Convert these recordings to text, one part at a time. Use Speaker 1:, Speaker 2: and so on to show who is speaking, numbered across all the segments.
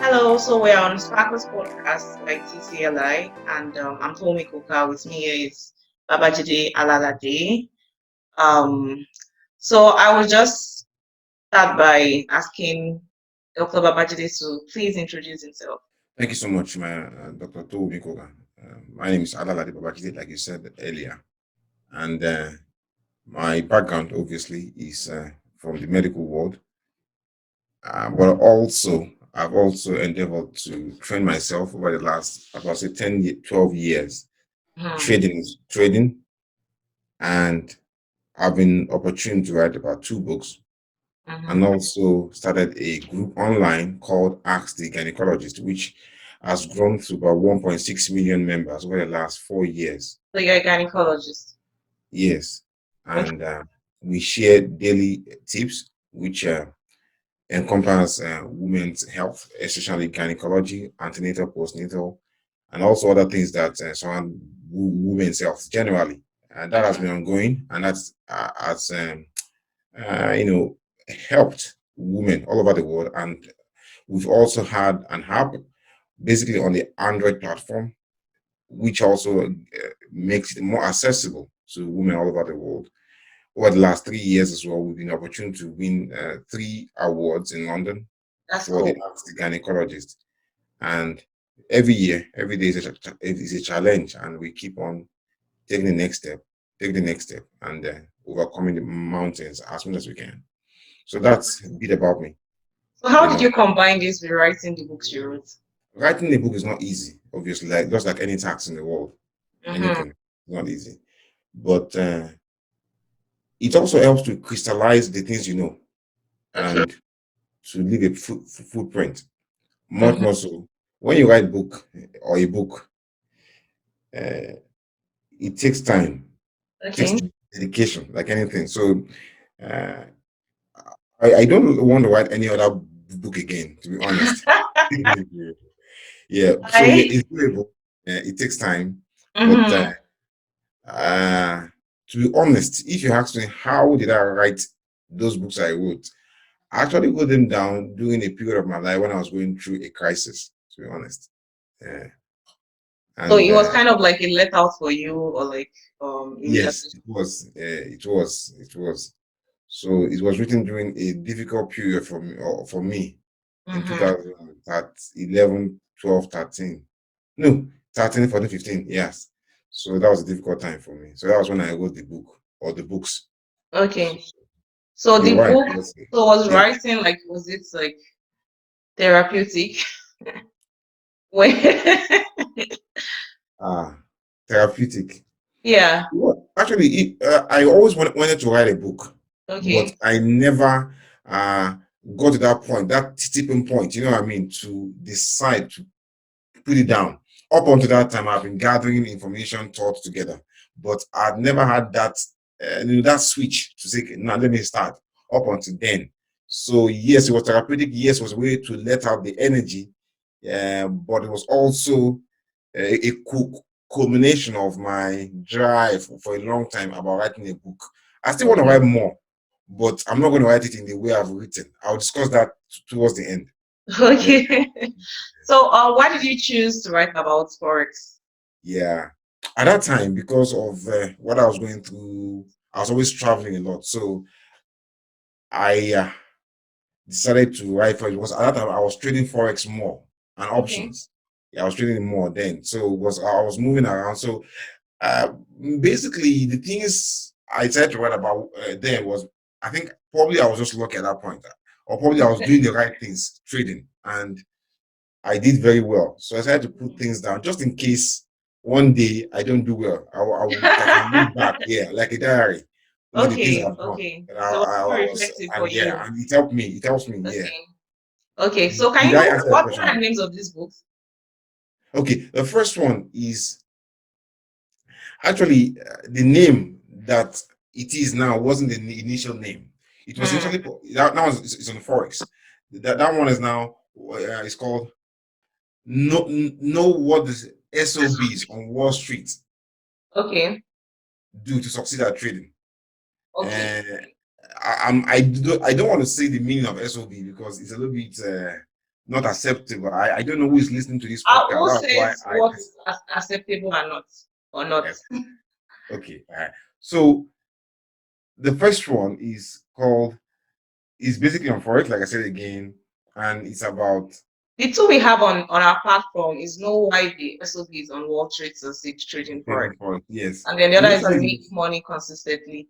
Speaker 1: Hello, so we're on Sparkles Podcast by TCLI, and I'm Towunmi Coker. With me here is Babajide Alalade. Um, so I will just start by asking Dr. Babajide to please introduce himself.
Speaker 2: Thank you so much, Dr. Towunmi Coker. My name is Alalade Babajide, like you said earlier, and my background obviously is from the medical world, but also I've also endeavored to train myself over the last about say 12 years
Speaker 1: Hmm.
Speaker 2: trading, and I've been opportune to write about 2 books, and
Speaker 1: Hmm.
Speaker 2: also started a group online called Ask the Gynecologist, which has grown to about 1.6 million members over the last 4 years.
Speaker 1: So you're a gynecologist.
Speaker 2: Yes,
Speaker 1: Okay.
Speaker 2: and we share daily tips which encompass women's health, especially gynecology, antenatal, postnatal, and also other things that surround women's health generally. And that has been ongoing, and that's has you know helped women all over the world. And we've also had an app basically on the Android platform, which also makes it more accessible to women all over the world. Over the last 3 years as well, we've been opportune to win 3 awards in London
Speaker 1: That's
Speaker 2: for the
Speaker 1: cool.
Speaker 2: Ask the Gynecologist. And every year, every day is a challenge, and we keep on taking the next step, take the next step, and overcoming the mountains as much as we can. So that's a bit about me.
Speaker 1: So how
Speaker 2: You
Speaker 1: did
Speaker 2: know,
Speaker 1: you combine this with writing the books you wrote?
Speaker 2: writing a book is not easy, obviously, like just like any task in the world,
Speaker 1: Mm-hmm.
Speaker 2: anything, it's not easy. But it also helps to crystallize the things you know
Speaker 1: Okay.
Speaker 2: and to leave a footprint. Much
Speaker 1: Mm-hmm.
Speaker 2: more so, when you write book or a book, uh, it takes time, takes
Speaker 1: Okay.
Speaker 2: dedication, like anything. So uh, I don't want to write any other book again, to be honest. Yeah, so yeah,
Speaker 1: I.
Speaker 2: it's doable. It takes time, but
Speaker 1: Mm-hmm.
Speaker 2: uh, to be honest, if you ask me how did I write those books I wrote, I actually wrote them down during a period of my life when I was going through a crisis, to be honest. Uh,
Speaker 1: So
Speaker 2: and
Speaker 1: it was kind of like a let out for you, or like a
Speaker 2: yes,
Speaker 1: relaxation.
Speaker 2: it was. It was. So it was written during a difficult period for me in
Speaker 1: Mm-hmm.
Speaker 2: 2011, 12, 13. No, 13, 14, 15. Yes. So that was a difficult time for me. So that was when I wrote the book or the books. So
Speaker 1: Okay. So
Speaker 2: you're
Speaker 1: the
Speaker 2: right.
Speaker 1: book, so was
Speaker 2: Yeah.
Speaker 1: writing like, was it like therapeutic? When,
Speaker 2: Ah, therapeutic.
Speaker 1: yeah.
Speaker 2: Well, actually, I always wanted to write a book, but
Speaker 1: Okay.
Speaker 2: I never uh, got to that point, that tipping point, you know what I mean, to decide to put it down. Up until that time, I've been gathering information, thoughts together, but I've never had that switch to say, now let me start. Up until then, so yes, it was therapeutic. Yes, it was a way to let out the energy, but it was also a culmination of my drive for a long time about writing a book. I still want to
Speaker 1: Okay.
Speaker 2: write more, but I'm not going to write it in the way I've written. I'll discuss that towards the end. Yeah.
Speaker 1: Okay. So, why did you choose to write about forex?
Speaker 2: Yeah. At that time, because of what I was going through, I was always traveling a lot. So I decided to write for it. Was at that time I was trading forex more and
Speaker 1: Okay.
Speaker 2: options. Yeah, I was trading more then. So it was I was moving around. So uh, basically, the things I tried to write about then was, I think probably I was just lucky at that point, or probably I was doing the right things, trading, and I did very well. So I decided to put things down just in case one day I don't do well. I can look back, yeah, like a diary, the things
Speaker 1: Okay.
Speaker 2: I've done.
Speaker 1: Okay.
Speaker 2: And
Speaker 1: So, it was
Speaker 2: I
Speaker 1: more
Speaker 2: was,
Speaker 1: reflective for
Speaker 2: and yeah,
Speaker 1: you.
Speaker 2: and it helped me. It helps me, yeah.
Speaker 1: Okay. Okay. So, can
Speaker 2: Did
Speaker 1: you
Speaker 2: I
Speaker 1: know
Speaker 2: answer the
Speaker 1: what are the
Speaker 2: question?
Speaker 1: names of these books?
Speaker 2: Okay, the first one is actually the name that it is now wasn't the initial name. It was
Speaker 1: Hmm.
Speaker 2: initially that now is on forex. That one is now it's called know what the SOBs on Wall Street
Speaker 1: Okay.
Speaker 2: do to succeed at trading.
Speaker 1: Okay.
Speaker 2: And I don't want to say the meaning of SOB because it's a little bit not acceptable. I don't know who is listening to this podcast.
Speaker 1: Who
Speaker 2: That's why
Speaker 1: says what is acceptable or not?
Speaker 2: eh, okay. All right. So the first one is basically on forex, like I said again, and it's about
Speaker 1: The two we have on our platform is know why the SOB is on Wall Street to see trading forex.
Speaker 2: trading forex. Yes.
Speaker 1: And then the
Speaker 2: So
Speaker 1: other is on
Speaker 2: initially,
Speaker 1: make money consistently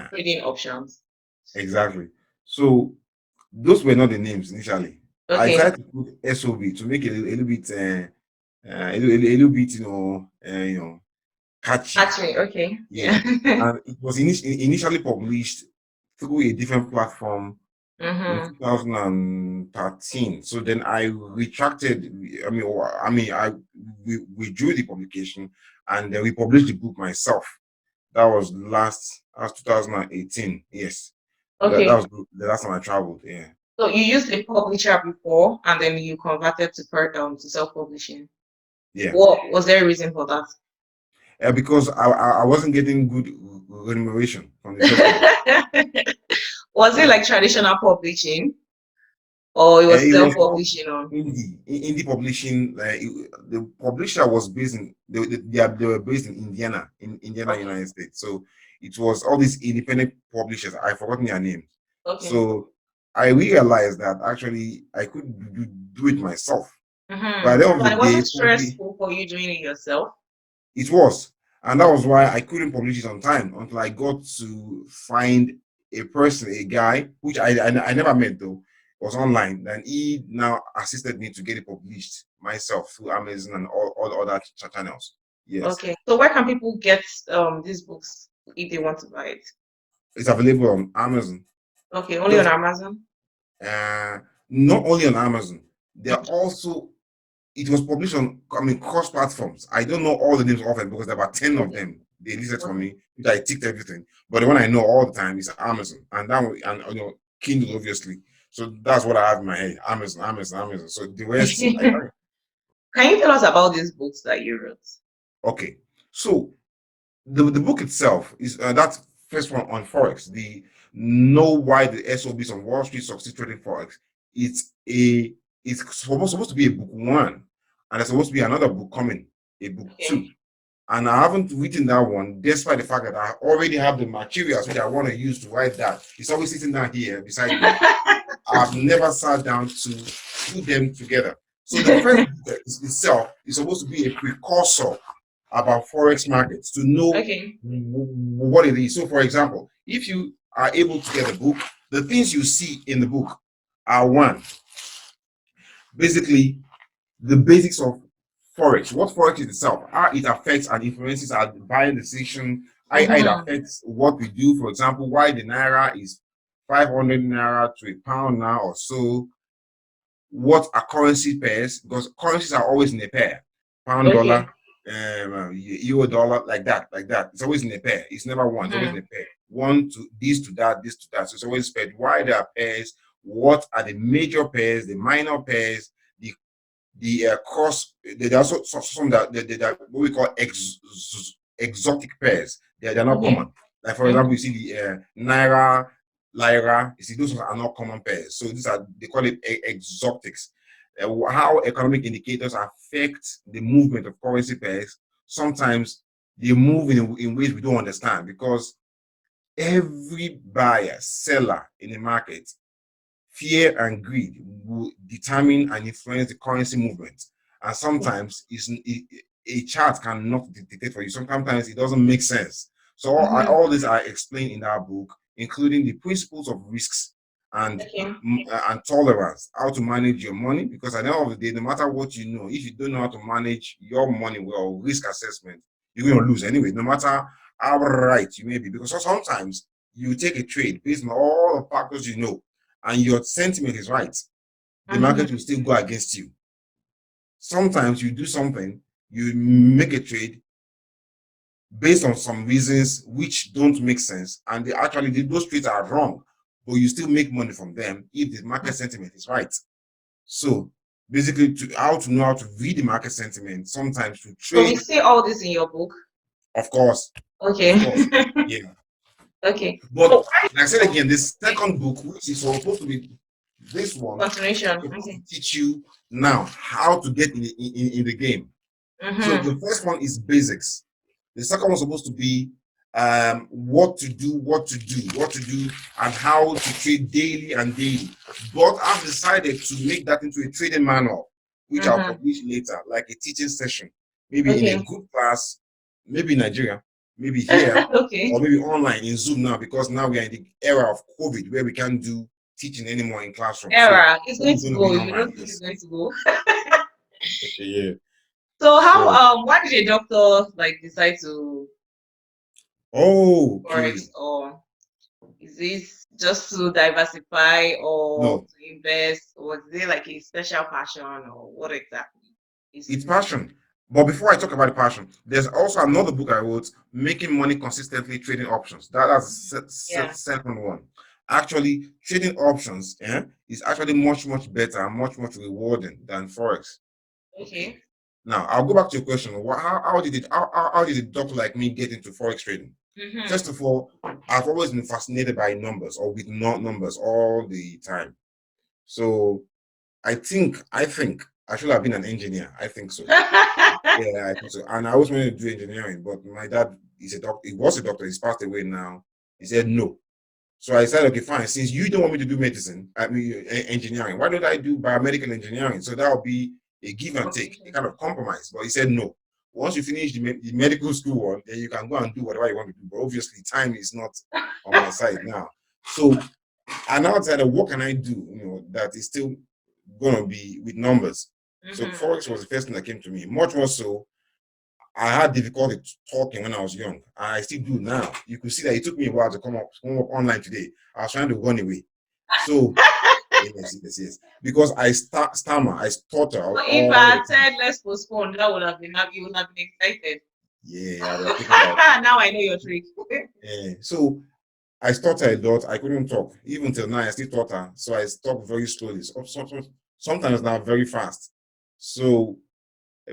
Speaker 1: trading options.
Speaker 2: exactly. So those were not the names initially. I
Speaker 1: Okay.
Speaker 2: tried to put SOB to make it a little bit, a little bit, catchy.
Speaker 1: Actually, okay.
Speaker 2: Yeah,
Speaker 1: Yeah.
Speaker 2: and it was initially published through a different platform in
Speaker 1: Mm-hmm.
Speaker 2: 2013. So then I retracted. I withdrew the publication, and then we published the book myself. That was 2018. Yes, that
Speaker 1: Okay.
Speaker 2: was the last time I traveled. Yeah,
Speaker 1: So you used a publisher before and then you converted to self-publishing.
Speaker 2: yeah.
Speaker 1: What was there a reason for that?
Speaker 2: Because I wasn't getting good remuneration from the first publisher.
Speaker 1: Was it
Speaker 2: Yeah.
Speaker 1: like traditional publishing or it was
Speaker 2: It was called
Speaker 1: self-publishing on?
Speaker 2: indie publishing. The publisher was based in they were based in Indiana,
Speaker 1: Okay.
Speaker 2: United States. So it was all these independent publishers. I forgotten their name.
Speaker 1: Okay.
Speaker 2: So I realized that actually I could do it myself. By
Speaker 1: Mm-hmm.
Speaker 2: the end of
Speaker 1: So
Speaker 2: the
Speaker 1: it
Speaker 2: day,
Speaker 1: wasn't
Speaker 2: probably
Speaker 1: stressful for you doing it yourself.
Speaker 2: it was. And that was why I couldn't publish it on time until I got to find a person, a guy, which I never met though, was online. And he now assisted me to get it published myself through Amazon and all the other channels. Yes.
Speaker 1: Okay. So where can people get these books if they want to buy it?
Speaker 2: It's available on Amazon.
Speaker 1: Okay, only on
Speaker 2: Just
Speaker 1: Amazon?
Speaker 2: uh, not only on Amazon, they're also it was published on, cross platforms. I don't know all the names of it because there were 10 of
Speaker 1: Okay.
Speaker 2: them. They listed for
Speaker 1: Okay.
Speaker 2: me, which I ticked everything. But the one I know all the time is Amazon. And that one, and Kindle, obviously. So that's what I have in my head. Amazon, Amazon, Amazon. So the rest, I
Speaker 1: Can you tell us about these books that you wrote?
Speaker 2: okay. So the book itself is that first one on Forex, the know why the SOBs on Wall Street succeed trading Forex. It's supposed to be a book one, and there's supposed to be another book coming, a book
Speaker 1: Okay.
Speaker 2: two. And I haven't written that one, despite the fact that I already have the materials which I want to use to write that. It's always sitting down here beside me. I've never sat down to put them together. So the first book itself is supposed to be a precursor about forex markets to know
Speaker 1: Okay.
Speaker 2: what it is. So, for example, if you are able to get a book, the things you see in the book are one, basically the basics of forex, what forex is itself, how it affects and influences our buying decision, how it
Speaker 1: Mm-hmm.
Speaker 2: affects what we do. For example, why the naira is 500 naira to a pound now or so, what a currency pairs, because currencies are always in a pair, pound
Speaker 1: Okay.
Speaker 2: dollar, euro dollar, like that. It's always in a pair. It's never one. It's always in
Speaker 1: Mm-hmm.
Speaker 2: a pair. One to this to that, this to that. So it's always paired. Why there are pairs? What are the major pairs? The minor pairs? The cross. There are also some that what we call exotic pairs. They're not
Speaker 1: Okay.
Speaker 2: common. Like for example,
Speaker 1: Mm-hmm.
Speaker 2: you see the naira, lyra. You see those are not common pairs. So these are they call it exotics. How economic indicators affect the movement of currency pairs. Sometimes they move in ways we don't understand because every buyer, seller in the market, fear and greed will determine and influence the currency movement. And sometimes a chart cannot dictate for you. Sometimes it doesn't make sense. So
Speaker 1: Mm-hmm.
Speaker 2: all this I explain in that book, including the principles of risks and
Speaker 1: Okay.
Speaker 2: and tolerance, how to manage your money. Because at the end of the day, no matter what you know, if you don't know how to manage your money well, risk assessment, you're going to lose anyway, no matter how right you may be. Because sometimes you take a trade based on all the factors you know, and your sentiment is right, the
Speaker 1: Mm-hmm.
Speaker 2: market will still go against you. Sometimes you do something, you make a trade based on some reasons which don't make sense, and those trades are wrong, but you still make money from them if the market sentiment is right. So basically, how to know how to read the market sentiment, sometimes to
Speaker 1: So we
Speaker 2: trade,
Speaker 1: see all this in your book.
Speaker 2: of course,
Speaker 1: Okay.
Speaker 2: of course, yeah.
Speaker 1: Okay.
Speaker 2: But
Speaker 1: So
Speaker 2: like I said
Speaker 1: why?
Speaker 2: again, this second book, which is supposed to be This one
Speaker 1: Continuation.
Speaker 2: is supposed
Speaker 1: Okay.
Speaker 2: to teach you now how to get in the game. So
Speaker 1: Mm-hmm.
Speaker 2: the first one is basics. The second one is supposed to be what to do, and how to trade daily and daily. But I've decided to make that into a trading manual, which I'll
Speaker 1: Mm-hmm.
Speaker 2: publish later, like a teaching session, maybe in a
Speaker 1: Okay.
Speaker 2: good class, maybe in Nigeria, maybe here,
Speaker 1: Okay.
Speaker 2: or maybe online in Zoom now, because now we are in the era of COVID where we can't do teaching anymore in classroom. So
Speaker 1: Era. It's going
Speaker 2: it's
Speaker 1: to
Speaker 2: going to
Speaker 1: go.
Speaker 2: be
Speaker 1: You
Speaker 2: online.
Speaker 1: don't think it's
Speaker 2: Yes.
Speaker 1: going to go.
Speaker 2: Yeah.
Speaker 1: So how
Speaker 2: So,
Speaker 1: why did a doctor like decide to forex,
Speaker 2: okay.
Speaker 1: or is this just to diversify or
Speaker 2: No,
Speaker 1: to invest, or is it like a special passion, or what exactly is
Speaker 2: it's
Speaker 1: this?
Speaker 2: passion. But before I talk about the passion, there's also another book I wrote, Making Money Consistently Trading Options. That's the
Speaker 1: Yeah.
Speaker 2: second one. Actually, trading options is actually much, much better and much, much rewarding than Forex. Okay.
Speaker 1: Okay.
Speaker 2: Now, I'll go back to your question. How did a doctor like me get into Forex trading?
Speaker 1: Mm-hmm.
Speaker 2: First of all, I've always been fascinated by numbers or with not numbers all the time. So I think I should have been an engineer. I think so. Yeah, I think so. And I always wanted to do engineering, but my dad is a doctor. He was a doctor. He's passed away now. He said no. So I said, okay, fine. Since you don't want me to do medicine, I mean engineering, why don't I do biomedical engineering? So that'll be a give and take, a
Speaker 1: Combination.
Speaker 2: kind of compromise. But he said no. Once you finish the medical school one, then you can go and do whatever you want to do. But obviously, time is not on my side now. So I now decided, what can I do? That is still gonna be with numbers. So
Speaker 1: Mm-hmm.
Speaker 2: forex was the first thing that came to me. Much more so, I had difficulty talking when I was young. I still do now. You could see that it took me a while to come up online today. I was trying to run away. So yes. Because I stammer, I stutter
Speaker 1: So if
Speaker 2: all
Speaker 1: I
Speaker 2: the time.
Speaker 1: said let's postpone, that would have been you would have been excited.
Speaker 2: Yeah, I would have taken that.
Speaker 1: Now I know your trick.
Speaker 2: So I stutter a lot. I couldn't talk. Even till now, I still stutter. So I talk very slowly. Sometimes now very fast. So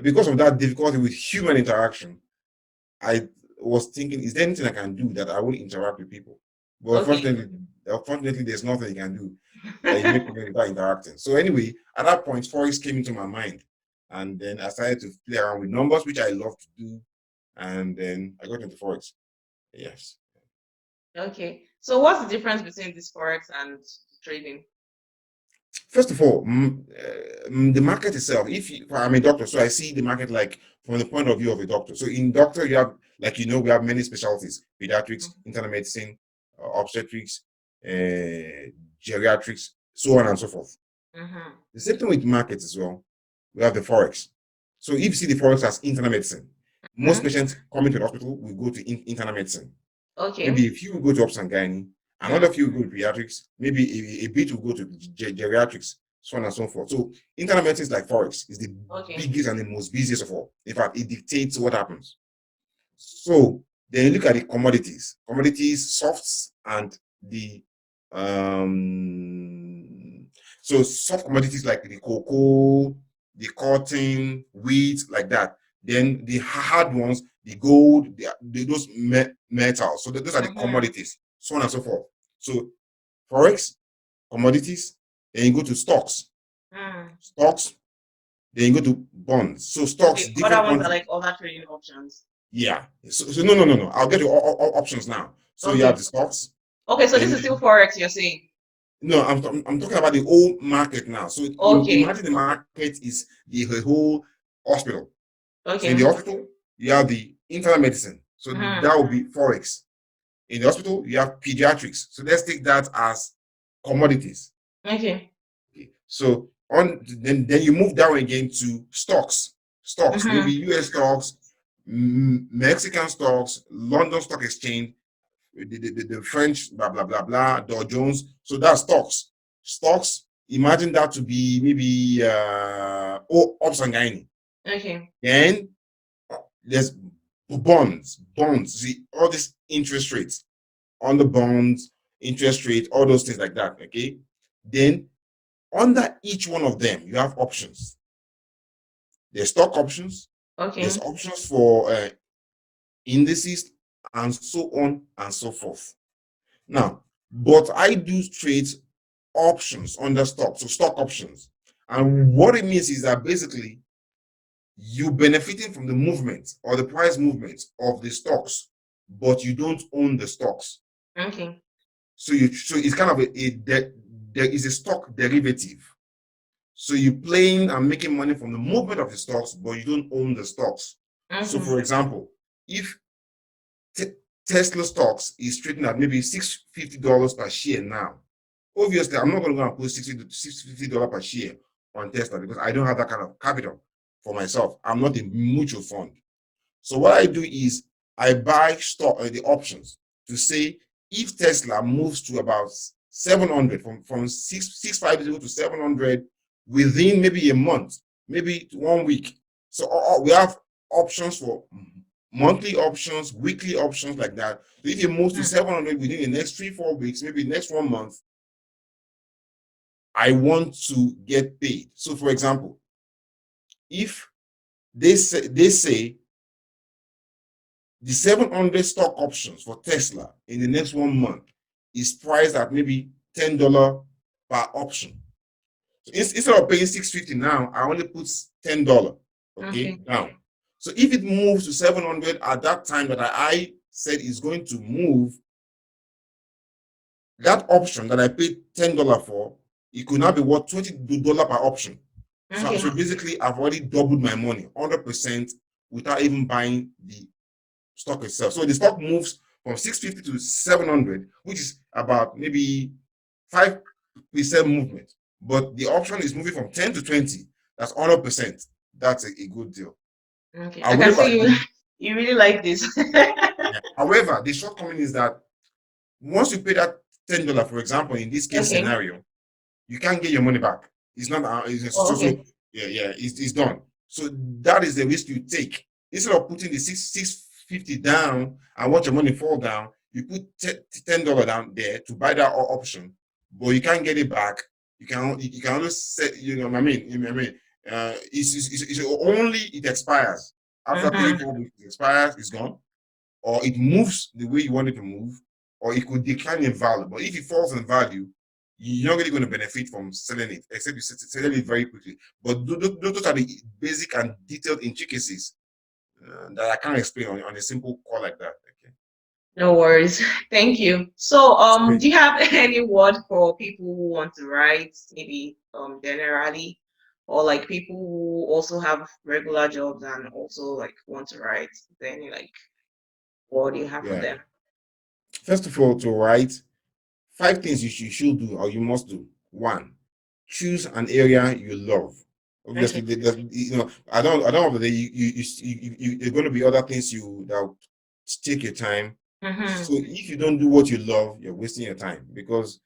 Speaker 2: because of that difficulty with human interaction, I was thinking, is there anything I can do that I will interact with people? But
Speaker 1: Okay.
Speaker 2: unfortunately, there's nothing you can do that you make money without interacting. So anyway, at that point, forex came into my mind, and then I started to play around with numbers, which I love to do, and then I got into forex. Yes.
Speaker 1: Okay. So what's the difference between this forex and trading?
Speaker 2: First of all, the market itself. I'm a doctor, so I see the market like from the point of view of a doctor. So in doctor, you have, like, we have many specialties: pediatrics, internal medicine, obstetrics, geriatrics, so on and so forth.
Speaker 1: Mm-hmm.
Speaker 2: The same thing with markets as well. We have the forex. So if you see the forex as internal medicine, most
Speaker 1: Mm-hmm.
Speaker 2: patients coming to the hospital will go to internal medicine.
Speaker 1: Okay.
Speaker 2: Maybe a few will go to obs and gynae, another few will go to pediatrics, maybe a bit will go to geriatrics, so on and so forth. So internal medicine is like forex, is the
Speaker 1: Okay.
Speaker 2: biggest and the most busiest of all. In fact, it dictates what happens. So then you look at the commodities, softs, and the so soft commodities like the cocoa, the cotton, wheat, like that. Then the hard ones, the gold, those metals. So those are the
Speaker 1: Mm-hmm.
Speaker 2: commodities, so on and so forth. So forex, commodities, then you go to stocks,
Speaker 1: Mm.
Speaker 2: stocks, then you go to bonds. So stocks,
Speaker 1: Okay. Other
Speaker 2: different
Speaker 1: ones are
Speaker 2: countries.
Speaker 1: like other trading options.
Speaker 2: Yeah. So no. I'll get to all options now. So you have
Speaker 1: Okay.
Speaker 2: the stocks.
Speaker 1: Okay. So this
Speaker 2: Then
Speaker 1: is still forex, you're saying?
Speaker 2: no, I'm talking about the whole market now. So
Speaker 1: Okay.
Speaker 2: imagine the market is the whole hospital. So in the
Speaker 1: Okay.
Speaker 2: hospital, you have the internal medicine. So
Speaker 1: Mm-hmm.
Speaker 2: that will be forex. In the hospital, you have pediatrics. So let's take that as commodities.
Speaker 1: Okay.
Speaker 2: Okay. So then you move down again to stocks. Stocks, maybe
Speaker 1: Mm-hmm.
Speaker 2: US stocks, Mexican stocks, London Stock Exchange, the French, blah blah blah blah, Dow Jones. So that's stocks. Stocks. Imagine that to be maybe ups and gynae.
Speaker 1: Okay.
Speaker 2: Then there's bonds. Bonds. See all these interest rates on the bonds, interest rate, all those things like that. Okay. Then under each one of them, you have options. There's stock options. There's
Speaker 1: Okay.
Speaker 2: options for indices, and so on and so forth. Now, but I do trades options under stock, so stock options. And what it means is that basically you benefiting from the movement or the price movement of the stocks, but you don't own the stocks.
Speaker 1: Okay.
Speaker 2: So it's kind of there is a stock derivative. So you're playing and making money from the movement of the stocks, but you don't own the stocks. So for example, if Tesla stocks is trading at maybe $650 per share now, obviously I'm not going to go and put $650 per share on Tesla because I don't have that kind of capital for myself. I'm not a mutual fund. So what I do is I buy stock the options to say if Tesla moves to about 700 from 650 to 700 within maybe a month, maybe 1 week. So we have options for monthly options, weekly options like that. So if it moves to 700 within the next 3-4 weeks, maybe next 1 month, I want to get paid. So for example, if they say the 700 stock options for Tesla in the next 1 month is priced at maybe $10 per option. So instead of paying $650 now, I only put $10, okay, down. So if it moves to 700 at that time that I said is going to move, that option that I paid $10 for, it could now be worth $20 per option. So basically, I've already doubled my money 100% without even buying the stock itself. So the stock moves from 650 to 700, which is about maybe 5% movement. But the option is moving from 10 to 20. That's 100%. That's a good deal.
Speaker 1: Okay. I can
Speaker 2: However,
Speaker 1: see you really like this.
Speaker 2: however, the shortcoming is that once you pay that $10, for example, in this case scenario, you can't get your money back. It's not. It's done. So that is the risk you take. Instead of putting the 650 down and watch your money fall down, you put $10 down there to buy that option, but you can't get it back. You can only set. What I mean. It's only it expires after 3-4 weeks. It expires. It's gone, or it moves the way you want it to move, or it could decline in value. But if it falls in value, you're not really going to benefit from selling it, except you sell it very quickly. But those are the basic and detailed intricacies that I can't explain on a simple call like that. Okay.
Speaker 1: No worries. Thank you. So,
Speaker 2: Great.
Speaker 1: do you have any word for people who want to write, maybe generally, or like people who also have regular jobs and also like want to write? Is there any like word you have for
Speaker 2: Yeah.
Speaker 1: them?
Speaker 2: First of all, to write 5 things you should do or you must do. One, choose an area you love. Obviously,
Speaker 1: Okay.
Speaker 2: I don't know that there are going to be other things that take your time. So if you don't do what you love, you're wasting your time because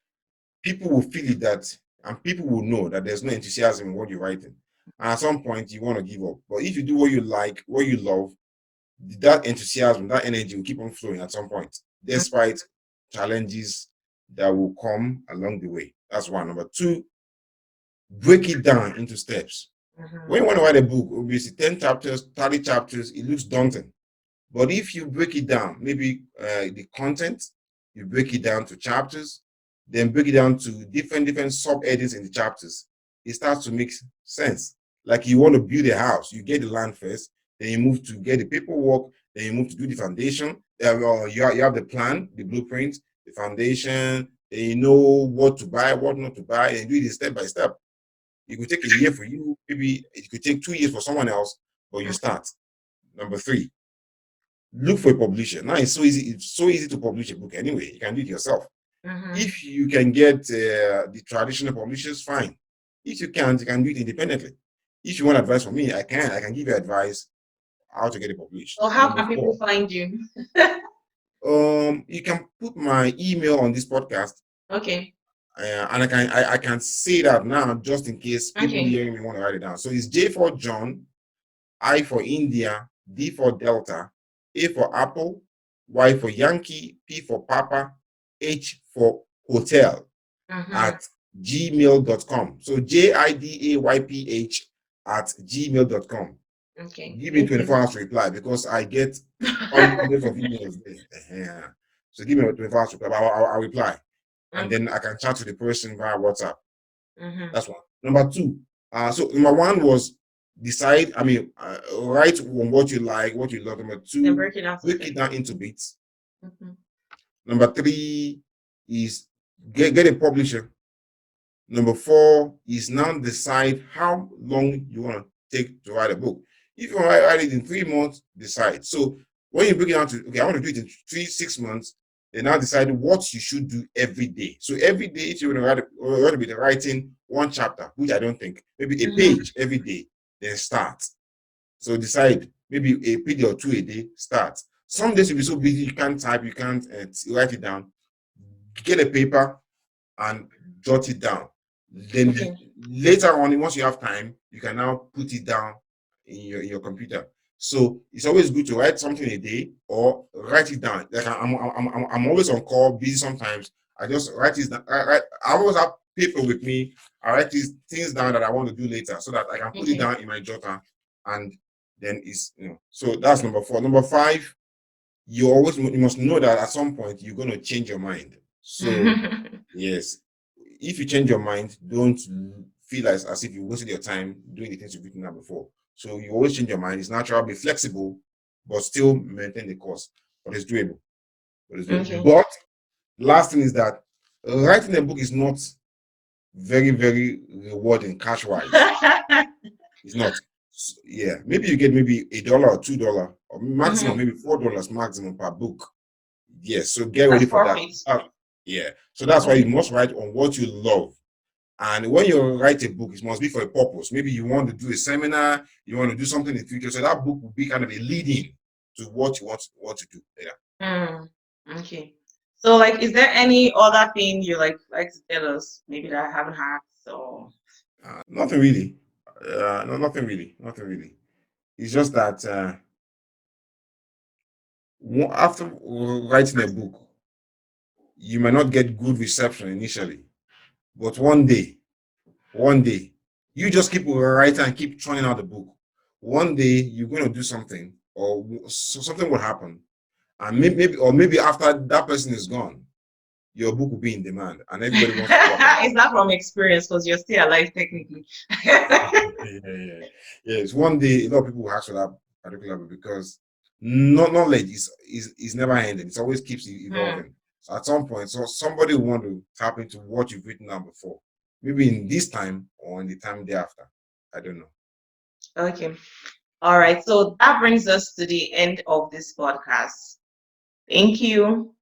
Speaker 2: people will feel it and people will know that there's no enthusiasm in what you're writing. And at some point, you want to give up. But if you do what you like, what you love, that enthusiasm, that energy will keep on flowing at some point, despite challenges that will come along the way. That's one. Number two, break it down into steps. When you want to write a book, obviously 10 chapters, 30 chapters, it looks daunting. But if you break it down, maybe the content, you break it down to chapters, then break it down to different sub-headings in the chapters, it starts to make sense. Like you want to build a house, you get the land first, then you move to get the paperwork, then you move to do the foundation. You have the plan, the blueprint, the foundation, then you know what to buy, what not to buy, and do it step by step. It could take a year for you, maybe it could take 2 years for someone else, but you start. Number three, look for a publisher. Now it's so easy to publish a book anyway. You can do it yourself. If you can get the traditional publishers, fine. If you can't, you can do it independently. If you want advice from me, I can give you advice how to get it published.
Speaker 1: So, how
Speaker 2: Number
Speaker 1: can people
Speaker 2: four,
Speaker 1: find you?
Speaker 2: you can put my email on this podcast,
Speaker 1: Okay.
Speaker 2: and I can say that now just in case people
Speaker 1: Okay.
Speaker 2: hearing me want to write it down. So it's J for John, I for India, D for Delta, A for Apple, Y for Yankee, P for Papa, H for Hotel at gmail.com. So JIDAYPH at gmail.com.
Speaker 1: Okay.
Speaker 2: Give me
Speaker 1: Thank you.
Speaker 2: 24 hours to reply because I get hundreds of emails there. So give me 24 hours to reply. I'll reply. and then I can chat to the person via WhatsApp.
Speaker 1: Mm-hmm.
Speaker 2: That's one. Number two, so number one was decide. Write on what you like, what you love. Number
Speaker 1: Then
Speaker 2: two,
Speaker 1: break it down to
Speaker 2: break
Speaker 1: steps.
Speaker 2: it down into bits.
Speaker 1: Mm-hmm.
Speaker 2: Number three is get a publisher. Number four is now decide how long you want to take to write a book. If you want to write it in 3 months, decide. So when you break it down to, okay, I want to do it in 6 months, then now decide what you should do every day. So every day, if you want to be writing one chapter, which I don't think, maybe a
Speaker 1: Mm-hmm.
Speaker 2: page every day, then start. So decide maybe a page or two a day, start. Some days you'll be so busy, you can't type, you can't write it down. Get a paper and jot it down. Then
Speaker 1: Okay.
Speaker 2: later on, once you have time, you can now put it down in your computer. So it's always good to write something a day or write it down. Like I'm always on call, busy sometimes. I just write this down. I always have paper with me. I write these things down that I want to do later so that I can put it
Speaker 1: Okay.
Speaker 2: down in my jotter, and then so that's number four. Number five, you must know that at some point you're going to change your mind. So yes, if you change your mind, don't feel as if you wasted your time doing the things you've written down before. So you always change your mind. It's natural, be flexible, but still maintain the course. But it's doable.
Speaker 1: Okay.
Speaker 2: But last thing is that writing a book is not very, very rewarding cash wise. It's not. Yeah, maybe you get maybe $1 or $2 or maximum,
Speaker 1: Mm-hmm.
Speaker 2: maybe $4 maximum per book. Yes, so get
Speaker 1: That's
Speaker 2: ready for that.
Speaker 1: profit.
Speaker 2: Yeah, so that's why you
Speaker 1: Okay.
Speaker 2: must write on what you love. And when you write a book, it must be for a purpose. Maybe you want to do a seminar, you want to do something in the future. So that book will be kind of a leading to what you want to do later.
Speaker 1: Mm. Okay. So, like, is there any other thing you like to tell us? Maybe that I haven't had. So.
Speaker 2: Nothing really. No, nothing really. Nothing really. It's just that after writing a book, you may not get good reception initially, but one day, you just keep writing and keep churning out the book. One day you're going to do something, or something will happen, and maybe after that person is gone, your book will be in demand, and everybody wants to work on it.
Speaker 1: It's not from experience because you're still alive technically.
Speaker 2: Yeah. Yes, one day a lot of people will ask for that particular book because knowledge is never ending. It always keeps
Speaker 1: Hmm.
Speaker 2: evolving. So at some point, so somebody will want to tap into what you've written down before, maybe in this time or in the time thereafter. I don't know.
Speaker 1: Okay. All right. So that brings us to the end of this podcast. Thank you.